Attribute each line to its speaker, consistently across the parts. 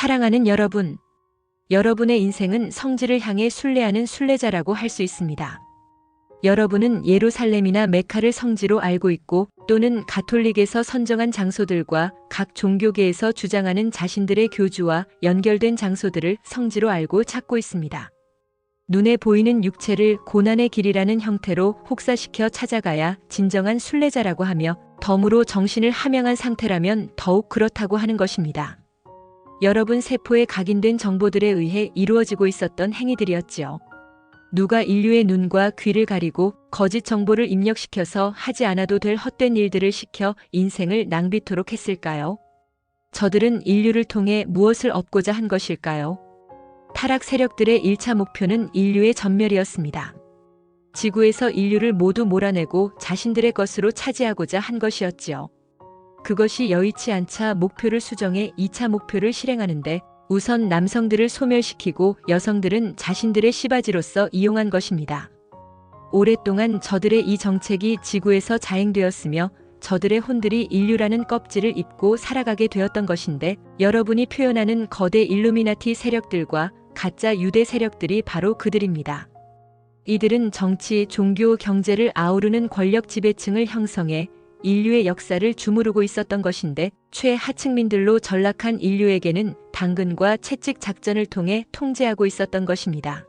Speaker 1: 사랑하는 여러분, 여러분의 인생은 성지를 향해 순례하는 순례자라고 할 수 있습니다. 여러분은 예루살렘이나 메카를 성지로 알고 있고 또는 가톨릭에서 선정한 장소들과 각 종교계에서 주장하는 자신들의 교주와 연결된 장소들을 성지로 알고 찾고 있습니다. 눈에 보이는 육체를 고난의 길이라는 형태로 혹사시켜 찾아가야 진정한 순례자라고 하며 덤으로 정신을 함양한 상태라면 더욱 그렇다고 하는 것입니다. 여러분 세포에 각인된 정보들에 의해 이루어지고 있었던 행위들이었지요. 누가 인류의 눈과 귀를 가리고 거짓 정보를 입력시켜서 하지 않아도 될 헛된 일들을 시켜 인생을 낭비토록 했을까요? 저들은 인류를 통해 무엇을 얻고자 한 것일까요? 타락 세력들의 1차 목표는 인류의 전멸이었습니다. 지구에서 인류를 모두 몰아내고 자신들의 것으로 차지하고자 한 것이었지요. 그것이 여의치 않자 목표를 수정해 2차 목표를 실행하는데 우선 남성들을 소멸시키고 여성들은 자신들의 씨바지로서 이용한 것입니다. 오랫동안 저들의 이 정책이 지구에서 자행되었으며 저들의 혼들이 인류라는 껍질을 입고 살아가게 되었던 것인데 여러분이 표현하는 거대 일루미나티 세력들과 가짜 유대 세력들이 바로 그들입니다. 이들은 정치, 종교, 경제를 아우르는 권력 지배층을 형성해 인류의 역사를 주무르고 있었던 것인데 최하층민들로 전락한 인류에게는 당근과 채찍 작전을 통해 통제하고 있었던 것입니다.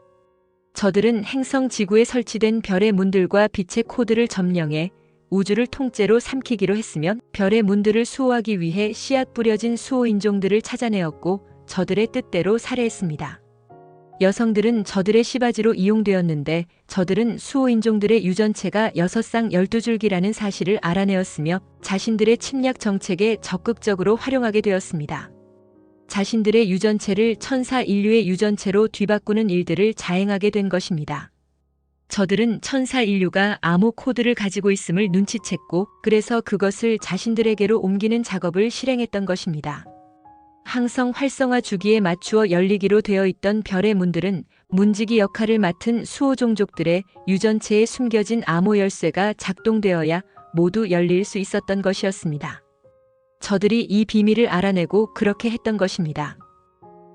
Speaker 1: 저들은 행성 지구에 설치된 별의 문들과 빛의 코드를 점령해 우주를 통째로 삼키기로 했으면 별의 문들을 수호하기 위해 씨앗 뿌려진 수호인종들을 찾아내었고 저들의 뜻대로 살해했습니다. 여성들은 저들의 씨바지로 이용되었는데 저들은 수호인종들의 유전체가 6쌍 12줄기라는 사실을 알아내었으며 자신들의 침략 정책에 적극적으로 활용하게 되었습니다. 자신들의 유전체를 천사 인류의 유전체로 뒤바꾸는 일들을 자행하게 된 것입니다. 저들은 천사 인류가 암호 코드를 가지고 있음을 눈치챘고 그래서 그것을 자신들에게로 옮기는 작업을 실행했던 것입니다. 항성 활성화 주기에 맞추어 열리기로 되어 있던 별의 문들은 문지기 역할을 맡은 수호 종족들의 유전체에 숨겨진 암호 열쇠가 작동되어야 모두 열릴 수 있었던 것이었습니다. 저들이 이 비밀을 알아내고 그렇게 했던 것입니다.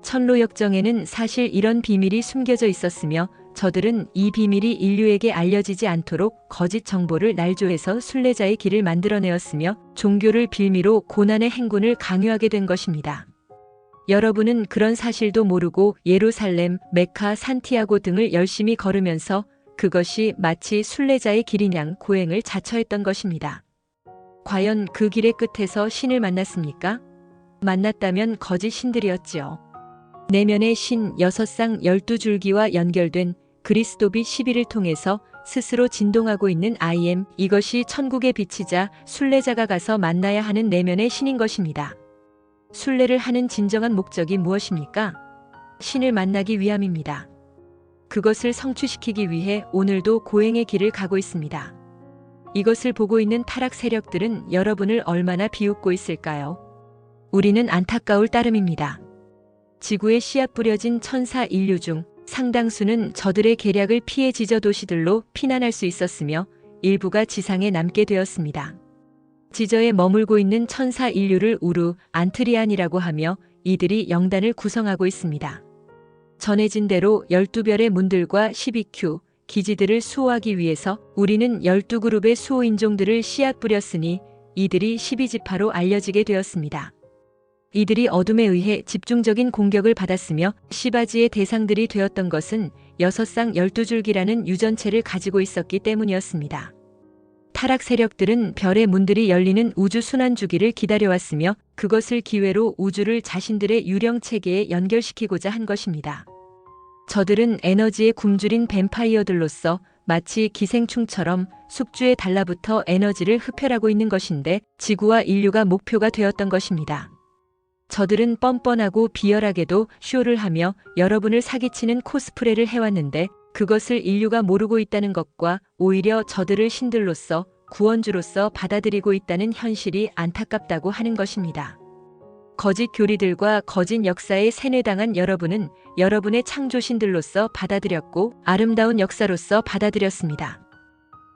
Speaker 1: 천로역정에는 사실 이런 비밀이 숨겨져 있었으며 저들은 이 비밀이 인류에게 알려지지 않도록 거짓 정보를 날조해서 순례자의 길을 만들어내었으며 종교를 빌미로 고난의 행군을 강요하게 된 것입니다. 여러분은 그런 사실도 모르고 예루살렘, 메카, 산티아고 등을 열심히 걸으면서 그것이 마치 순례자의 길이냥 고행을 자처했던 것입니다. 과연 그 길의 끝에서 신을 만났습니까? 만났다면 거짓 신들이었지요. 내면의 신 6쌍 12줄기와 연결된 그리스도빛 11을 통해서 스스로 진동하고 있는 I am, 이것이 천국의 빛이자 순례자가 가서 만나야 하는 내면의 신인 것입니다. 순례를 하는 진정한 목적이 무엇입니까? 신을 만나기 위함입니다. 그것을 성취시키기 위해 오늘도 고행의 길을 가고 있습니다. 이것을 보고 있는 타락 세력들은 여러분을 얼마나 비웃고 있을까요? 우리는 안타까울 따름입니다. 지구에 씨앗 뿌려진 천사 인류 중 상당수는 저들의 계략을 피해 지저 도시들로 피난할 수 있었으며 일부가 지상에 남게 되었습니다. 지저에 머물고 있는 천사 인류를 우루, 안트리안이라고 하며 이들이 영단을 구성하고 있습니다. 전해진 대로 12별의 문들과 12Q, 기지들을 수호하기 위해서 우리는 12그룹의 수호인종들을 씨앗 뿌렸으니 이들이 12지파로 알려지게 되었습니다. 이들이 어둠에 의해 집중적인 공격을 받았으며 시바지의 대상들이 되었던 것은 6쌍 12줄기라는 유전체를 가지고 있었기 때문이었습니다. 타락 세력들은 별의 문들이 열리는 우주 순환 주기를 기다려왔으며 그것을 기회로 우주를 자신들의 유령 체계에 연결시키고자 한 것입니다. 저들은 에너지의 굶주린 뱀파이어들로서 마치 기생충처럼 숙주에 달라붙어 에너지를 흡혈하고 있는 것인데 지구와 인류가 목표가 되었던 것입니다. 저들은 뻔뻔하고 비열하게도 쇼를 하며 여러분을 사기치는 코스프레를 해왔는데 그것을 인류가 모르고 있다는 것과 오히려 저들을 신들로서 구원주로서 받아들이고 있다는 현실이 안타깝다고 하는 것입니다. 거짓 교리들과 거짓 역사에 세뇌당한 여러분은 여러분의 창조신들로서 받아들였고 아름다운 역사로서 받아들였습니다.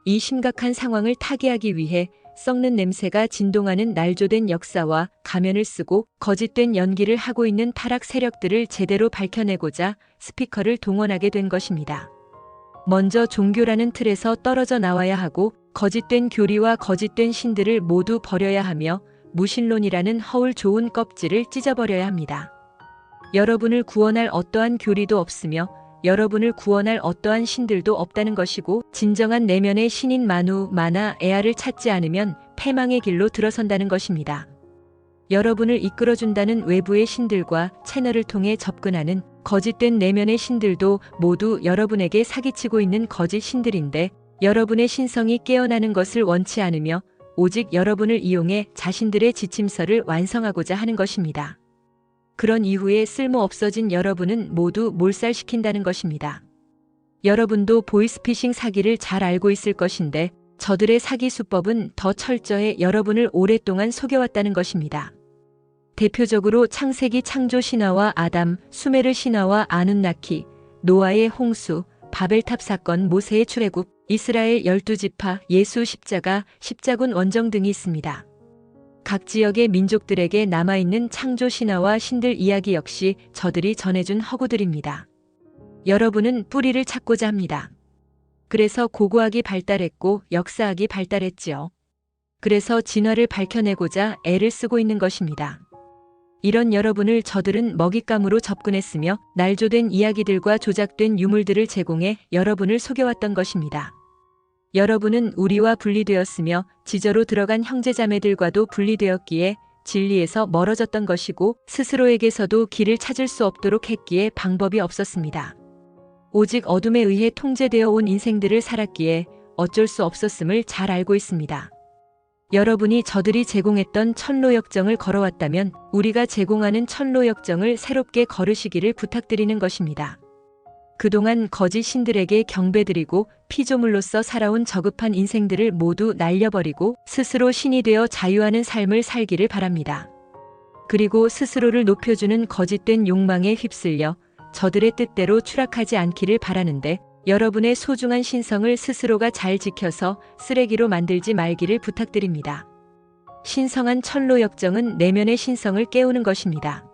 Speaker 1: 이 심각한 상황을 타개하기 위해 썩는 냄새가 진동하는 날조된 역사와 가면을 쓰고 거짓된 연기를 하고 있는 타락 세력들을 제대로 밝혀내고자 스피커를 동원하게 된 것입니다. 먼저 종교라는 틀에서 떨어져 나와야 하고 거짓된 교리와 거짓된 신들을 모두 버려야 하며 무신론이라는 허울 좋은 껍질을 찢어버려야 합니다. 여러분을 구원할 어떠한 교리도 없으며 여러분을 구원할 어떠한 신들도 없다는 것이고 진정한 내면의 신인 마누, 마나, 에아를 찾지 않으면 패망의 길로 들어선다는 것입니다. 여러분을 이끌어준다는 외부의 신들과 채널을 통해 접근하는 거짓된 내면의 신들도 모두 여러분에게 사기치고 있는 거짓 신들인데 여러분의 신성이 깨어나는 것을 원치 않으며 오직 여러분을 이용해 자신들의 지침서를 완성하고자 하는 것입니다. 그런 이후에 쓸모 없어진 여러분은 모두 몰살시킨다는 것입니다. 여러분도 보이스피싱 사기를 잘 알고 있을 것인데 저들의 사기 수법은 더 철저해 여러분을 오랫동안 속여왔다는 것입니다. 대표적으로 창세기 창조 신화와 아담, 수메르 신화와 아눈나키, 노아의 홍수, 바벨탑 사건, 모세의 출애굽, 이스라엘 12지파, 예수 십자가, 십자군 원정 등이 있습니다. 각 지역의 민족들에게 남아있는 창조 신화와 신들 이야기 역시 저들이 전해준 허구들입니다. 여러분은 뿌리를 찾고자 합니다. 그래서 고고학이 발달했고 역사학이 발달했지요. 그래서 진화를 밝혀내고자 애를 쓰고 있는 것입니다. 이런 여러분을 저들은 먹잇감으로 접근했으며 날조된 이야기들과 조작된 유물들을 제공해 여러분을 속여왔던 것입니다. 여러분은 우리와 분리되었으며 지저로 들어간 형제자매들과도 분리되었기에 진리에서 멀어졌던 것이고 스스로에게서도 길을 찾을 수 없도록 했기에 방법이 없었습니다. 오직 어둠에 의해 통제되어 온 인생들을 살았기에 어쩔 수 없었음을 잘 알고 있습니다. 여러분이 저들이 제공했던 천로역정을 걸어왔다면 우리가 제공하는 천로역정을 새롭게 걸으시기를 부탁드리는 것입니다. 그동안 거짓 신들에게 경배드리고 피조물로서 살아온 저급한 인생들을 모두 날려버리고 스스로 신이 되어 자유하는 삶을 살기를 바랍니다. 그리고 스스로를 높여주는 거짓된 욕망에 휩쓸려 저들의 뜻대로 추락하지 않기를 바라는데 여러분의 소중한 신성을 스스로가 잘 지켜서 쓰레기로 만들지 말기를 부탁드립니다. 신성한 천로역정은 내면의 신성을 깨우는 것입니다.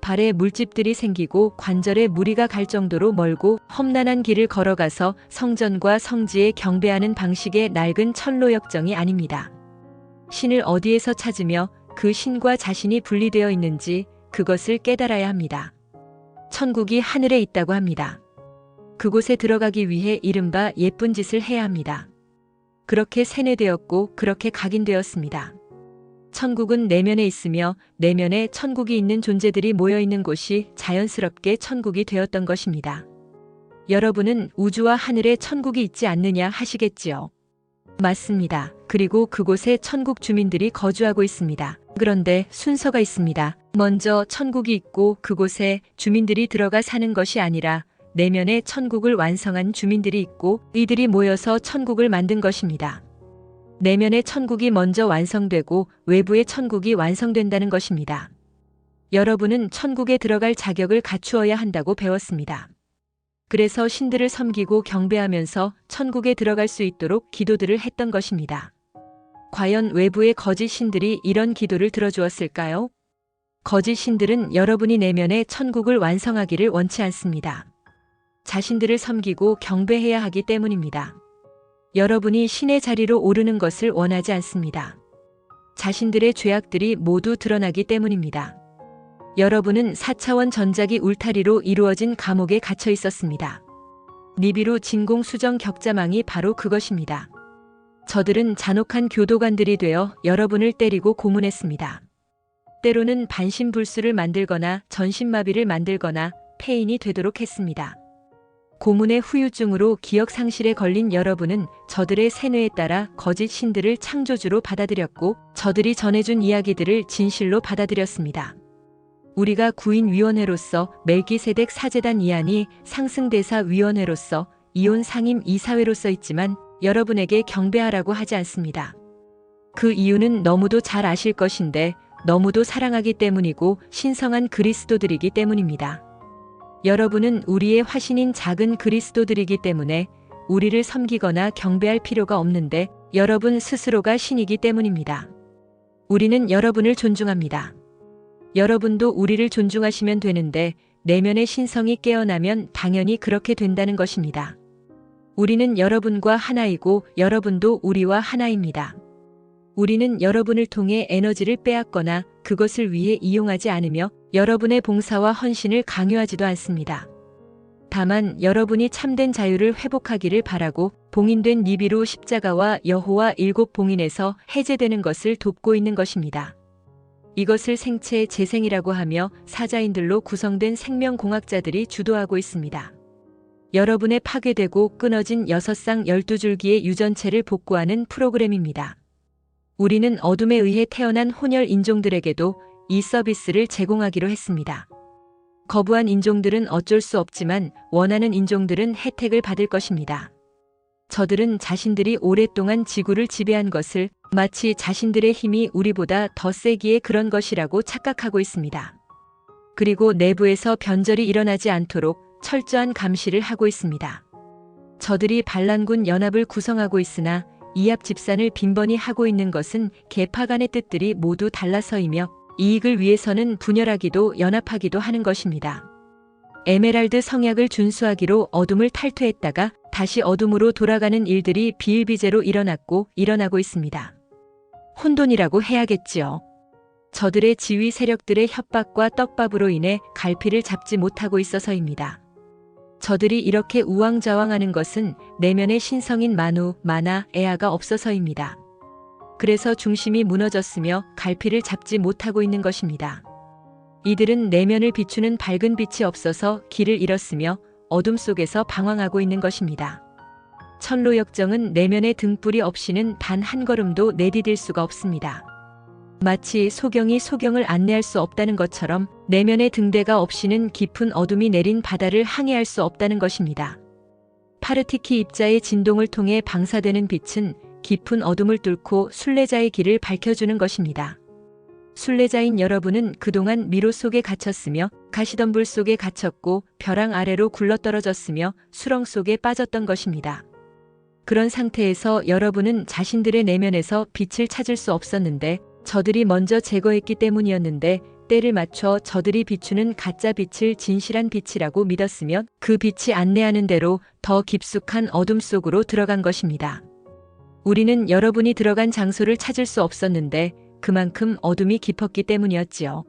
Speaker 1: 발에 물집들이 생기고 관절에 무리가 갈 정도로 멀고 험난한 길을 걸어가서 성전과 성지에 경배하는 방식의 낡은 천로역정이 아닙니다. 신을 어디에서 찾으며 그 신과 자신이 분리되어 있는지 그것을 깨달아야 합니다. 천국이 하늘에 있다고 합니다. 그곳에 들어가기 위해 이른바 예쁜 짓을 해야 합니다. 그렇게 세뇌되었고 그렇게 각인되었습니다. 천국은 내면에 있으며 내면에 천국이 있는 존재들이 모여있는 곳이 자연스럽게 천국이 되었던 것입니다. 여러분은 우주와 하늘에 천국이 있지 않느냐 하시겠지요. 맞습니다. 그리고 그곳에 천국 주민들이 거주하고 있습니다. 그런데 순서가 있습니다. 먼저 천국이 있고 그곳에 주민들이 들어가 사는 것이 아니라 내면에 천국을 완성한 주민들이 있고 이들이 모여서 천국을 만든 것입니다. 내면의 천국이 먼저 완성되고 외부의 천국이 완성된다는 것입니다. 여러분은 천국에 들어갈 자격을 갖추어야 한다고 배웠습니다. 그래서 신들을 섬기고 경배하면서 천국에 들어갈 수 있도록 기도들을 했던 것입니다. 과연 외부의 거짓 신들이 이런 기도를 들어주었을까요? 거짓 신들은 여러분이 내면의 천국을 완성하기를 원치 않습니다. 자신들을 섬기고 경배해야 하기 때문입니다. 여러분이 신의 자리로 오르는 것을 원하지 않습니다. 자신들의 죄악들이 모두 드러나기 때문입니다. 여러분은 4차원 전자기 울타리로 이루어진 감옥에 갇혀 있었습니다. 니비루 진공 수정 격자망이 바로 그것입니다. 저들은 잔혹한 교도관들이 되어 여러분을 때리고 고문했습니다. 때로는 반신불수를 만들거나 전신마비를 만들거나 폐인이 되도록 했습니다. 고문의 후유증으로 기억 상실에 걸린 여러분은 저들의 세뇌에 따라 거짓 신들을 창조주로 받아들였고 저들이 전해준 이야기들을 진실로 받아들였습니다. 우리가 구인위원회로서 멜기세덱 사제단 이안이 상승대사 위원회로서 이온 상임 이사회로서 있지만 여러분에게 경배하라고 하지 않습니다. 그 이유는 너무도 잘 아실 것인데 너무도 사랑하기 때문이고 신성한 그리스도들이기 때문입니다. 여러분은 우리의 화신인 작은 그리스도들이기 때문에 우리를 섬기거나 경배할 필요가 없는데 여러분 스스로가 신이기 때문입니다. 우리는 여러분을 존중합니다. 여러분도 우리를 존중하시면 되는데 내면의 신성이 깨어나면 당연히 그렇게 된다는 것입니다. 우리는 여러분과 하나이고 여러분도 우리와 하나입니다. 우리는 여러분을 통해 에너지를 빼앗거나 그것을 위해 이용하지 않으며 여러분의 봉사와 헌신을 강요하지도 않습니다. 다만 여러분이 참된 자유를 회복하기를 바라고 봉인된 니비루 십자가와 여호와 일곱 봉인에서 해제되는 것을 돕고 있는 것입니다. 이것을 생체 재생이라고 하며 사자인들로 구성된 생명공학자들이 주도하고 있습니다. 여러분의 파괴되고 끊어진 6쌍 12줄기의 유전체를 복구하는 프로그램입니다. 우리는 어둠에 의해 태어난 혼혈 인종들에게도 이 서비스를 제공하기로 했습니다. 거부한 인종들은 어쩔 수 없지만 원하는 인종들은 혜택을 받을 것입니다. 저들은 자신들이 오랫동안 지구를 지배한 것을 마치 자신들의 힘이 우리보다 더 세기에 그런 것이라고 착각하고 있습니다. 그리고 내부에서 변절이 일어나지 않도록 철저한 감시를 하고 있습니다. 저들이 반란군 연합을 구성하고 있으나 이합 집산을 빈번히 하고 있는 것은 계파 간의 뜻들이 모두 달라서이며 이익을 위해서는 분열하기도 연합하기도 하는 것입니다. 에메랄드 성약을 준수하기로 어둠을 탈퇴했다가 다시 어둠으로 돌아가는 일들이 비일비재로 일어났고 일어나고 있습니다. 혼돈이라고 해야겠지요. 저들의 지휘 세력들의 협박과 떡밥으로 인해 갈피를 잡지 못하고 있어서입니다. 저들이 이렇게 우왕좌왕하는 것은 내면의 신성인 만우, 마나, 에아가 없어서입니다. 그래서 중심이 무너졌으며 갈피를 잡지 못하고 있는 것입니다. 이들은 내면을 비추는 밝은 빛이 없어서 길을 잃었으며 어둠 속에서 방황하고 있는 것입니다. 천로역정은 내면의 등불이 없이는 단 한 걸음도 내디딜 수가 없습니다. 마치 소경이 소경을 안내할 수 없다는 것처럼 내면의 등대가 없이는 깊은 어둠이 내린 바다를 항해할 수 없다는 것입니다. 파르티키 입자의 진동을 통해 방사되는 빛은 깊은 어둠을 뚫고 순례자의 길을 밝혀주는 것입니다. 순례자인 여러분은 그동안 미로 속에 갇혔으며 가시덤불 속에 갇혔고 벼랑 아래로 굴러떨어졌으며 수렁 속에 빠졌던 것입니다. 그런 상태에서 여러분은 자신들의 내면에서 빛을 찾을 수 없었는데 저들이 먼저 제거했기 때문이었는데 때를 맞춰 저들이 비추는 가짜 빛을 진실한 빛이라고 믿었으며 그 빛이 안내하는 대로 더 깊숙한 어둠 속으로 들어간 것입니다. 우리는 여러분이 들어간 장소를 찾을 수 없었는데 그만큼 어둠이 깊었기 때문이었지요.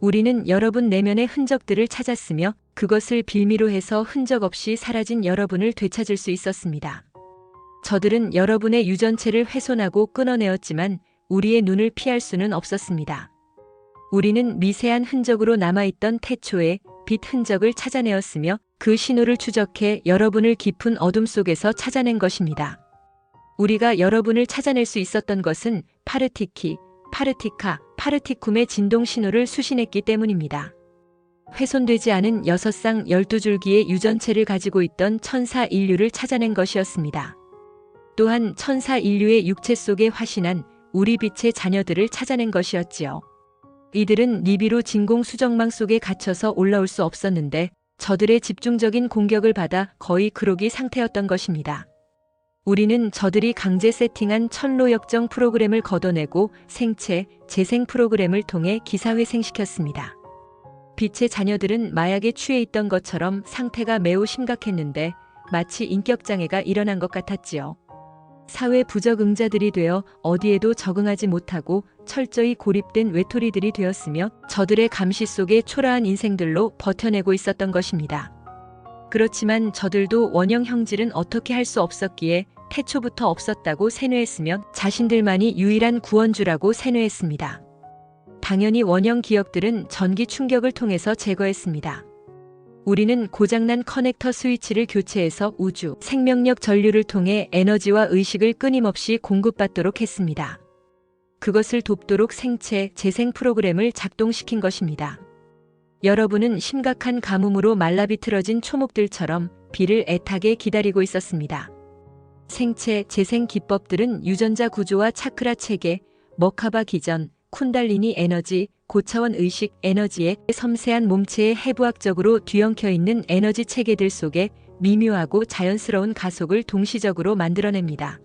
Speaker 1: 우리는 여러분 내면의 흔적들을 찾았으며 그것을 빌미로 해서 흔적 없이 사라진 여러분을 되찾을 수 있었습니다. 저들은 여러분의 유전체를 훼손하고 끊어내었지만 우리의 눈을 피할 수는 없었습니다. 우리는 미세한 흔적으로 남아있던 태초의 빛 흔적을 찾아내었으며 그 신호를 추적해 여러분을 깊은 어둠 속에서 찾아낸 것입니다. 우리가 여러분을 찾아낼 수 있었던 것은 파르티키, 파르티카, 파르티쿰의 진동 신호를 수신했기 때문입니다. 훼손되지 않은 6쌍 12줄기의 유전체를 가지고 있던 천사 인류를 찾아낸 것이었습니다. 또한 천사 인류의 육체 속에 화신한 우리 빛의 자녀들을 찾아낸 것이었지요. 이들은 니비루 진공 수정망 속에 갇혀서 올라올 수 없었는데 저들의 집중적인 공격을 받아 거의 그로기 상태였던 것입니다. 우리는 저들이 강제 세팅한 천로역정 프로그램을 걷어내고 생체, 재생 프로그램을 통해 기사회생시켰습니다. 빛의 자녀들은 마약에 취해 있던 것처럼 상태가 매우 심각했는데 마치 인격장애가 일어난 것 같았지요. 사회 부적응자들이 되어 어디에도 적응하지 못하고 철저히 고립된 외톨이들이 되었으며 저들의 감시 속에 초라한 인생들로 버텨내고 있었던 것입니다. 그렇지만 저들도 원형 형질은 어떻게 할 수 없었기에 태초부터 없었다고 세뇌했으며 자신들만이 유일한 구원주라고 세뇌했습니다. 당연히 원형 기억들은 전기 충격을 통해서 제거했습니다. 우리는 고장난 커넥터 스위치를 교체해서 우주, 생명력 전류를 통해 에너지와 의식을 끊임없이 공급받도록 했습니다. 그것을 돕도록 생체, 재생 프로그램을 작동시킨 것입니다. 여러분은 심각한 가뭄으로 말라비틀어진 초목들처럼 비를 애타게 기다리고 있었습니다. 생체, 재생 기법들은 유전자 구조와 차크라 체계, 머카바 기전, 쿤달리니 에너지, 고차원 의식 에너지의 섬세한 몸체의 해부학적으로 뒤엉켜 있는 에너지 체계들 속에 미묘하고 자연스러운 가속을 동시적으로 만들어냅니다.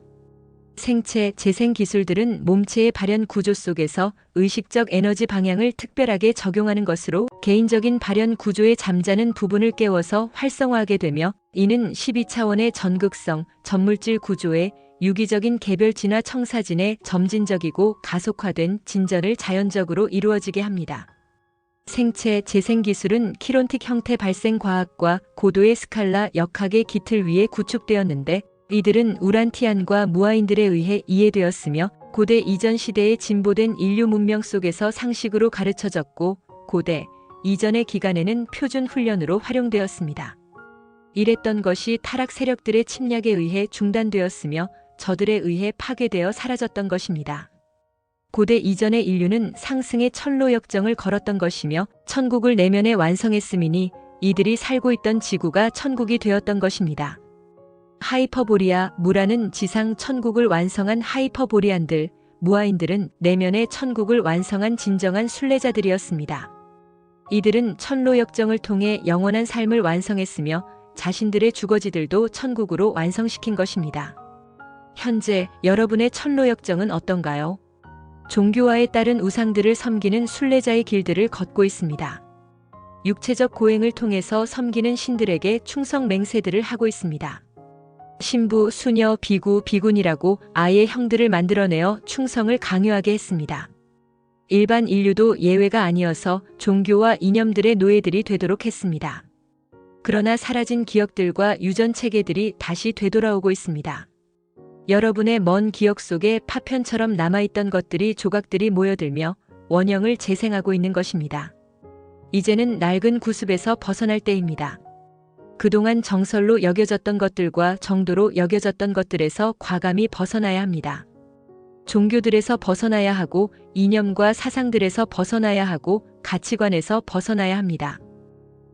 Speaker 1: 생체, 재생 기술들은 몸체의 발현 구조 속에서 의식적 에너지 방향을 특별하게 적용하는 것으로 개인적인 발현 구조의 잠자는 부분을 깨워서 활성화하게 되며, 이는 12차원의 전극성, 전물질 구조의 유기적인 개별 진화 청사진의 점진적이고 가속화된 진전을 자연적으로 이루어지게 합니다. 생체, 재생 기술은 키론틱 형태 발생 과학과 고도의 스칼라 역학의 기틀 위에 구축되었는데, 이들은 우란티안과 무아인들에 의해 이해되었으며 고대 이전 시대의 진보된 인류 문명 속에서 상식으로 가르쳐졌고, 고대 이전의 기간에는 표준 훈련으로 활용되었습니다. 이랬던 것이 타락 세력들의 침략에 의해 중단되었으며 저들에 의해 파괴되어 사라졌던 것입니다. 고대 이전의 인류는 상승의 천로역정을 걸었던 것이며 천국을 내면에 완성했음이니 이들이 살고 있던 지구가 천국이 되었던 것입니다. 하이퍼보리아, 무라는 지상 천국을 완성한 하이퍼보리안들, 무아인들은 내면의 천국을 완성한 진정한 순례자들이었습니다. 이들은 천로역정을 통해 영원한 삶을 완성했으며 자신들의 주거지들도 천국으로 완성시킨 것입니다. 현재 여러분의 천로역정은 어떤가요? 종교화에 따른 우상들을 섬기는 순례자의 길들을 걷고 있습니다. 육체적 고행을 통해서 섬기는 신들에게 충성 맹세들을 하고 있습니다. 신부, 수녀, 비구, 비군이라고 아예 형들을 만들어내어 충성을 강요하게 했습니다. 일반 인류도 예외가 아니어서 종교와 이념들의 노예들이 되도록 했습니다. 그러나 사라진 기억들과 유전 체계들이 다시 되돌아오고 있습니다. 여러분의 먼 기억 속에 파편처럼 남아있던 것들이 조각들이 모여들며 원형을 재생하고 있는 것입니다. 이제는 낡은 구습에서 벗어날 때입니다. 그동안 정설로 여겨졌던 것들과 정도로 여겨졌던 것들에서 과감히 벗어나야 합니다. 종교들에서 벗어나야 하고 이념과 사상들에서 벗어나야 하고 가치관에서 벗어나야 합니다.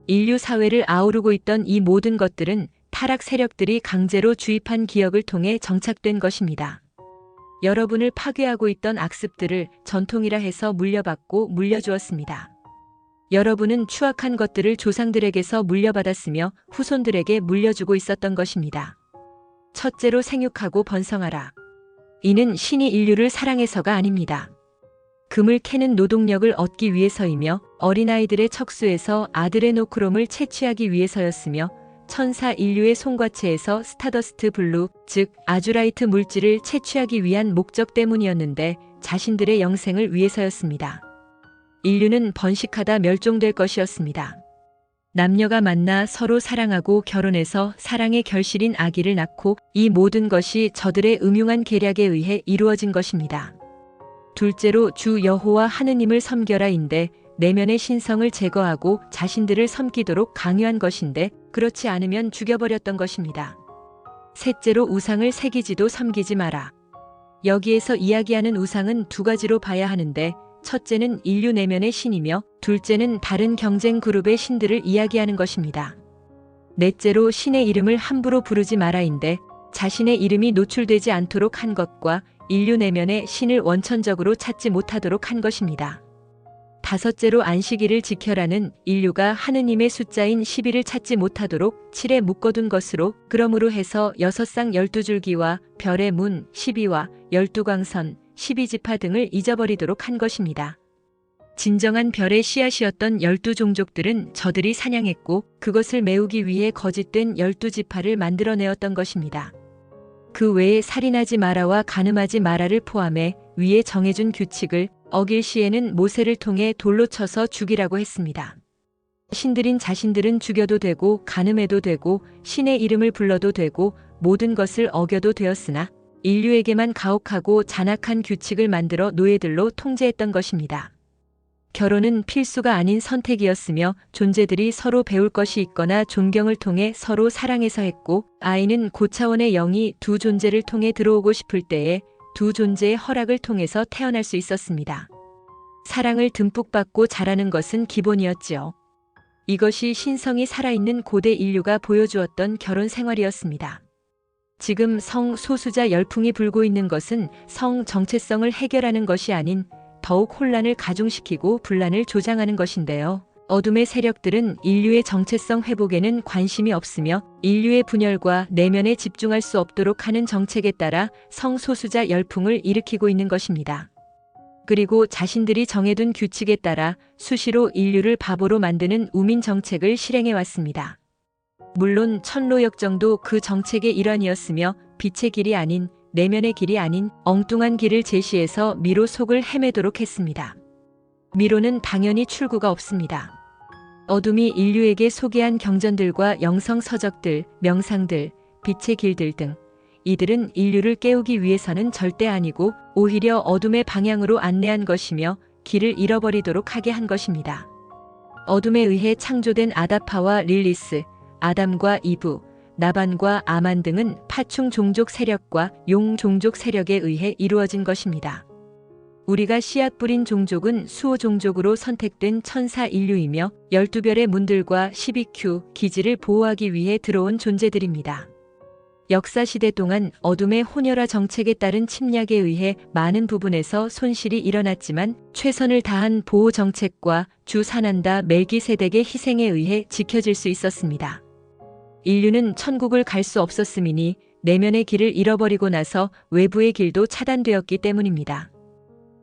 Speaker 1: 인류 사회를 아우르고 있던 이 모든 것들은 타락 세력들이 강제로 주입한 기억을 통해 정착된 것입니다. 여러분을 파괴하고 있던 악습들을 전통이라 해서 물려받고 물려주었습니다. 여러분은 추악한 것들을 조상들에게서 물려받았으며 후손들에게 물려주고 있었던 것입니다. 첫째로 생육하고 번성하라. 이는 신이 인류를 사랑해서가 아닙니다. 금을 캐는 노동력을 얻기 위해서이며 어린아이들의 척수에서 아드레노크롬을 채취하기 위해서였으며 천사 인류의 송과체에서 스타더스트 블루, 즉 아주라이트 물질을 채취하기 위한 목적 때문이었는데 자신들의 영생을 위해서였습니다. 인류는 번식하다 멸종될 것이었습니다. 남녀가 만나 서로 사랑하고 결혼해서 사랑의 결실인 아기를 낳고 이 모든 것이 저들의 음흉한 계략에 의해 이루어진 것입니다. 둘째로 주 여호와 하느님을 섬겨라인데 내면의 신성을 제거하고 자신들을 섬기도록 강요한 것인데 그렇지 않으면 죽여버렸던 것입니다. 셋째로 우상을 새기지도 섬기지 마라. 여기에서 이야기하는 우상은 두 가지로 봐야 하는데 첫째는 인류 내면의 신이며 둘째는 다른 경쟁 그룹의 신들을 이야기하는 것입니다. 넷째로 신의 이름을 함부로 부르지 마라인데 자신의 이름이 노출되지 않도록 한 것과 인류 내면의 신을 원천적으로 찾지 못하도록 한 것입니다. 다섯째로 안식일을 지켜라는 인류가 하느님의 숫자인 10일을 찾지 못하도록 7에 묶어둔 것으로 그러므로 해서 6쌍 12줄기와 별의 문 12와 12광선 12지파 등을 잊어버리도록 한 것입니다. 진정한 별의 씨앗이었던 12종족들은 저들이 사냥했고 그것을 메우기 위해 거짓된 12지파를 만들어내었던 것입니다. 그 외에 살인하지 마라와 간음하지 마라를 포함해 위에 정해준 규칙을 어길 시에는 모세를 통해 돌로 쳐서 죽이라고 했습니다. 신들인 자신들은 죽여도 되고 간음해도 되고 신의 이름을 불러도 되고 모든 것을 어겨도 되었으나 인류에게만 가혹하고 잔악한 규칙을 만들어 노예들로 통제했던 것입니다. 결혼은 필수가 아닌 선택이었으며 존재들이 서로 배울 것이 있거나 존경을 통해 서로 사랑해서 했고 아이는 고차원의 영이 두 존재를 통해 들어오고 싶을 때에 두 존재의 허락을 통해서 태어날 수 있었습니다. 사랑을 듬뿍 받고 자라는 것은 기본이었지요. 이것이 신성이 살아있는 고대 인류가 보여주었던 결혼 생활이었습니다. 지금 성 소수자 열풍이 불고 있는 것은 성 정체성을 해결하는 것이 아닌 더욱 혼란을 가중시키고 분란을 조장하는 것인데요. 어둠의 세력들은 인류의 정체성 회복에는 관심이 없으며 인류의 분열과 내면에 집중할 수 없도록 하는 정책에 따라 성소수자 열풍을 일으키고 있는 것입니다. 그리고 자신들이 정해둔 규칙에 따라 수시로 인류를 바보로 만드는 우민 정책을 실행해 왔습니다. 물론 천로역정도 그 정책의 일환이었으며 빛의 길이 아닌, 내면의 길이 아닌 엉뚱한 길을 제시해서 미로 속을 헤매도록 했습니다. 미로는 당연히 출구가 없습니다. 어둠이 인류에게 소개한 경전들과 영성 서적들, 명상들, 빛의 길들 등 이들은 인류를 깨우기 위해서는 절대 아니고 오히려 어둠의 방향으로 안내한 것이며 길을 잃어버리도록 하게 한 것입니다. 어둠에 의해 창조된 아다파와 릴리스, 아담과 이브, 나반과 아만 등은 파충 종족 세력과 용 종족 세력에 의해 이루어진 것입니다. 우리가 씨앗 뿌린 종족은 수호 종족으로 선택된 천사 인류이며 12별의 문들과 12Q 기지를 보호하기 위해 들어온 존재들입니다. 역사시대 동안 어둠의 혼혈화 정책에 따른 침략에 의해 많은 부분에서 손실이 일어났지만 최선을 다한 보호 정책과 주 사난다 멜기세덱의 희생에 의해 지켜질 수 있었습니다. 인류는 천국을 갈 수 없었음이니 내면의 길을 잃어버리고 나서 외부의 길도 차단되었기 때문입니다.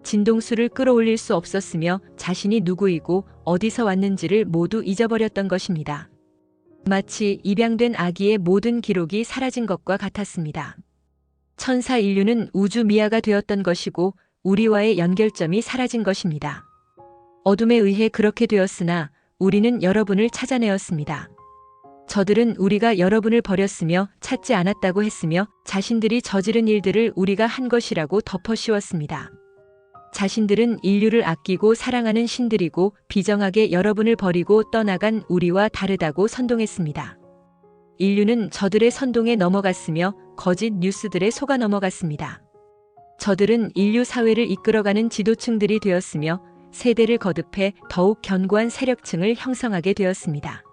Speaker 1: 진동수를 끌어올릴 수 없었으며 자신이 누구이고 어디서 왔는지를 모두 잊어버렸던 것입니다. 마치 입양된 아기의 모든 기록이 사라진 것과 같았습니다. 천사 인류는 우주 미아가 되었던 것이고 우리와의 연결점이 사라진 것입니다. 어둠에 의해 그렇게 되었으나 우리는 여러분을 찾아내었습니다. 저들은 우리가 여러분을 버렸으며 찾지 않았다고 했으며 자신들이 저지른 일들을 우리가 한 것이라고 덮어씌웠습니다. 자신들은 인류를 아끼고 사랑하는 신들이고 비정하게 여러분을 버리고 떠나간 우리와 다르다고 선동했습니다. 인류는 저들의 선동에 넘어갔으며 거짓 뉴스들에 속아 넘어갔습니다. 저들은 인류 사회를 이끌어가는 지도층들이 되었으며 세대를 거듭해 더욱 견고한 세력층을 형성하게 되었습니다.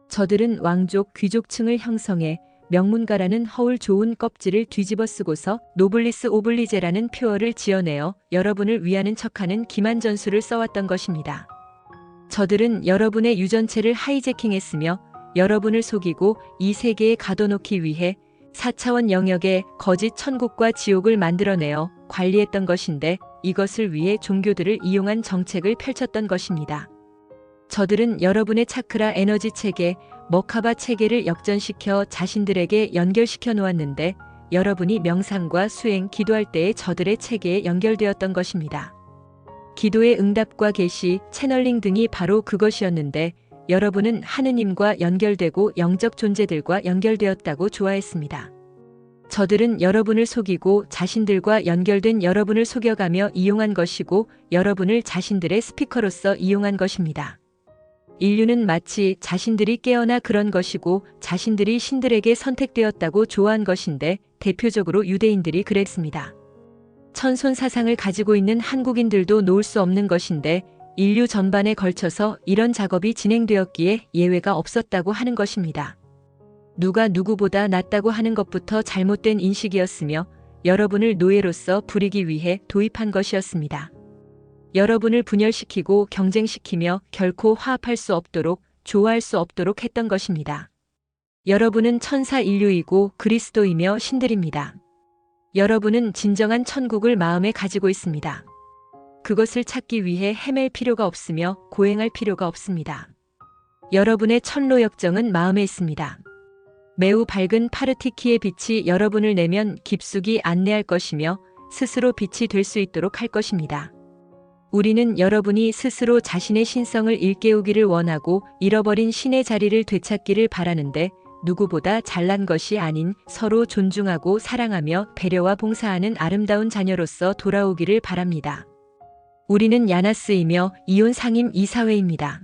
Speaker 1: 저들은 왕족, 귀족층을 형성해 명문가라는 허울 좋은 껍질을 뒤집어 쓰고서 노블리스 오블리제라는 표어를 지어내어 여러분을 위하는 척하는 기만 전술을 써왔던 것입니다. 저들은 여러분의 유전체를 하이제킹했으며 여러분을 속이고 이 세계에 가둬놓기 위해 4차원 영역에 거짓 천국과 지옥을 만들어내어 관리했던 것인데 이것을 위해 종교들을 이용한 정책을 펼쳤던 것입니다. 저들은 여러분의 차크라 에너지 체계, 머카바 체계를 역전시켜 자신들에게 연결시켜 놓았는데 여러분이 명상과 수행, 기도할 때에 저들의 체계에 연결되었던 것입니다. 기도의 응답과 계시, 채널링 등이 바로 그것이었는데 여러분은 하느님과 연결되고 영적 존재들과 연결되었다고 좋아했습니다. 저들은 여러분을 속이고 자신들과 연결된 여러분을 속여가며 이용한 것이고 여러분을 자신들의 스피커로서 이용한 것입니다. 인류는 마치 자신들이 깨어나 그런 것이고 자신들이 신들에게 선택되었다고 좋아한 것인데 대표적으로 유대인들이 그랬습니다. 천손 사상을 가지고 있는 한국인들도 놓을 수 없는 것인데 인류 전반에 걸쳐서 이런 작업이 진행되었기에 예외가 없었다고 하는 것입니다. 누가 누구보다 낫다고 하는 것부터 잘못된 인식이었으며 여러분을 노예로서 부리기 위해 도입한 것이었습니다. 여러분을 분열시키고 경쟁시키며 결코 화합할 수 없도록 조화할 수 없도록 했던 것입니다. 여러분은 천사 인류이고 그리스도이며 신들입니다. 여러분은 진정한 천국을 마음에 가지고 있습니다. 그것을 찾기 위해 헤맬 필요가 없으며 고행할 필요가 없습니다. 여러분의 천로역정은 마음에 있습니다. 매우 밝은 파르티키의 빛이 여러분을 내면 깊숙이 안내할 것이며 스스로 빛이 될 수 있도록 할 것입니다. 우리는 여러분이 스스로 자신의 신성을 일깨우기를 원하고 잃어버린 신의 자리를 되찾기를 바라는데 누구보다 잘난 것이 아닌 서로 존중하고 사랑하며 배려와 봉사하는 아름다운 자녀로서 돌아오기를 바랍니다. 우리는 야나스이며 이온 상임 이사회입니다.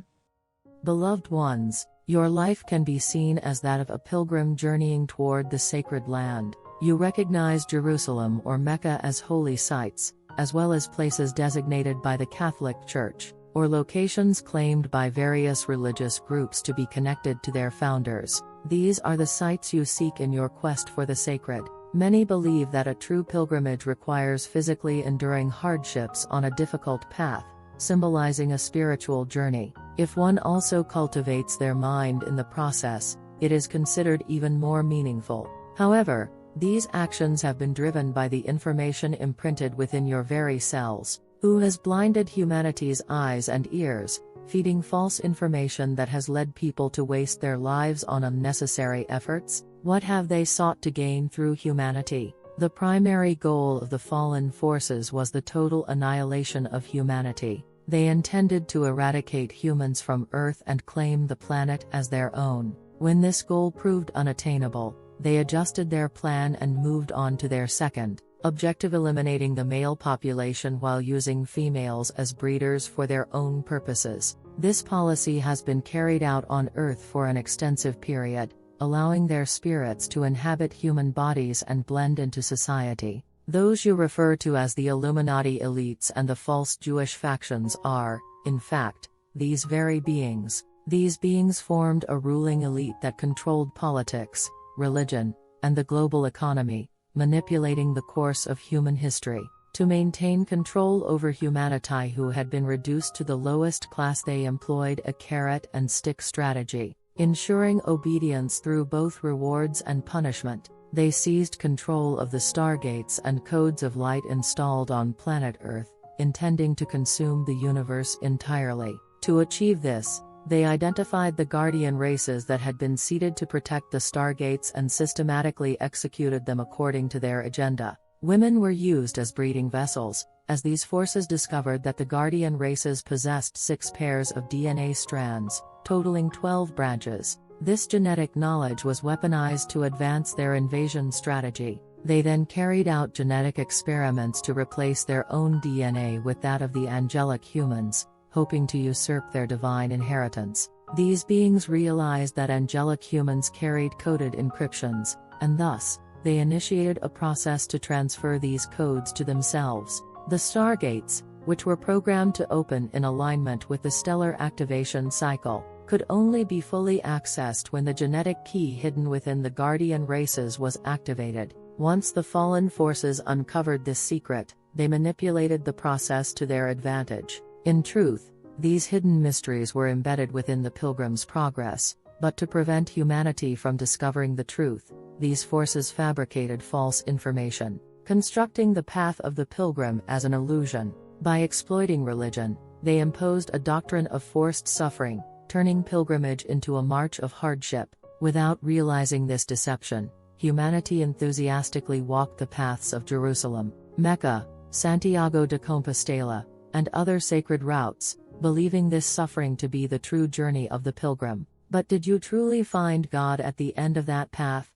Speaker 2: Beloved ones, your life can be seen as that of a pilgrim journeying toward the sacred land. You recognize Jerusalem or Mecca as holy sites, as well as places designated by the Catholic Church, or locations claimed by various religious groups to be connected to their founders. These are the sites you seek in your quest for the sacred. Many believe that a true pilgrimage requires physically enduring hardships on a difficult path, symbolizing a spiritual journey. If one also cultivates their mind in the process, it is considered even more meaningful. However, these actions have been driven by the information imprinted within your very cells. Who has blinded humanity's eyes and ears, feeding false information that has led people to waste their lives on unnecessary efforts? What have they sought to gain through humanity? The primary goal of the fallen forces was the total annihilation of humanity. They intended to eradicate humans from Earth and claim the planet as their own. When this goal proved unattainable, they adjusted their plan and moved on to their second objective, eliminating the male population while using females as breeders for their own purposes. This policy has been carried out on Earth for an extensive period, allowing their spirits to inhabit human bodies and blend into society. Those you refer to as the Illuminati elites and the false Jewish factions are, in fact, these very beings. These beings formed a ruling elite that controlled politics, religion, and the global economy, manipulating the course of human history. To maintain control over humanity who had been reduced to the lowest class, they employed a carrot and stick strategy, ensuring obedience through both rewards and punishment. They seized control of the stargates and codes of light installed on planet Earth, intending to consume the universe entirely. To achieve this, they identified the guardian races that had been seated to protect the stargates and systematically executed them according to their agenda. Women were used as breeding vessels, as these forces discovered that the guardian races possessed 6 pairs of DNA strands, totaling 12 branches. This genetic knowledge was weaponized to advance their invasion strategy. They then carried out genetic experiments to replace their own DNA with that of the angelic humans, hoping to usurp their divine inheritance. These beings realized that angelic humans carried coded encryptions, and thus, they initiated a process to transfer these codes to themselves. The stargates, which were programmed to open in alignment with the stellar activation cycle, could only be fully accessed when the genetic key hidden within the guardian races was activated. Once the fallen forces uncovered this secret, they manipulated the process to their advantage. In truth, these hidden mysteries were embedded within the Pilgrim's progress, but to prevent humanity from discovering the truth, these forces fabricated false information, constructing the path of the Pilgrim as an illusion. By exploiting religion, they imposed a doctrine of forced suffering, turning pilgrimage into a march of hardship. Without realizing this deception, humanity enthusiastically walked the paths of Jerusalem, Mecca, Santiago de Compostela, and other sacred routes, believing this suffering to be the true journey of the pilgrim. But did you truly find God at the end of that path?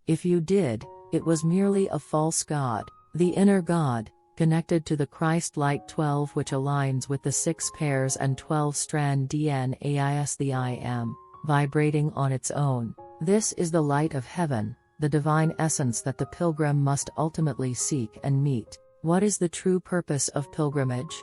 Speaker 2: If you did, it was merely a false God. The inner God, connected to the Christ light 12, which aligns with the 6 pairs and 12-strand DNA, the I Am, vibrating on its own. This is the light of heaven, the divine essence that the pilgrim must ultimately seek and meet. What is the true purpose of pilgrimage?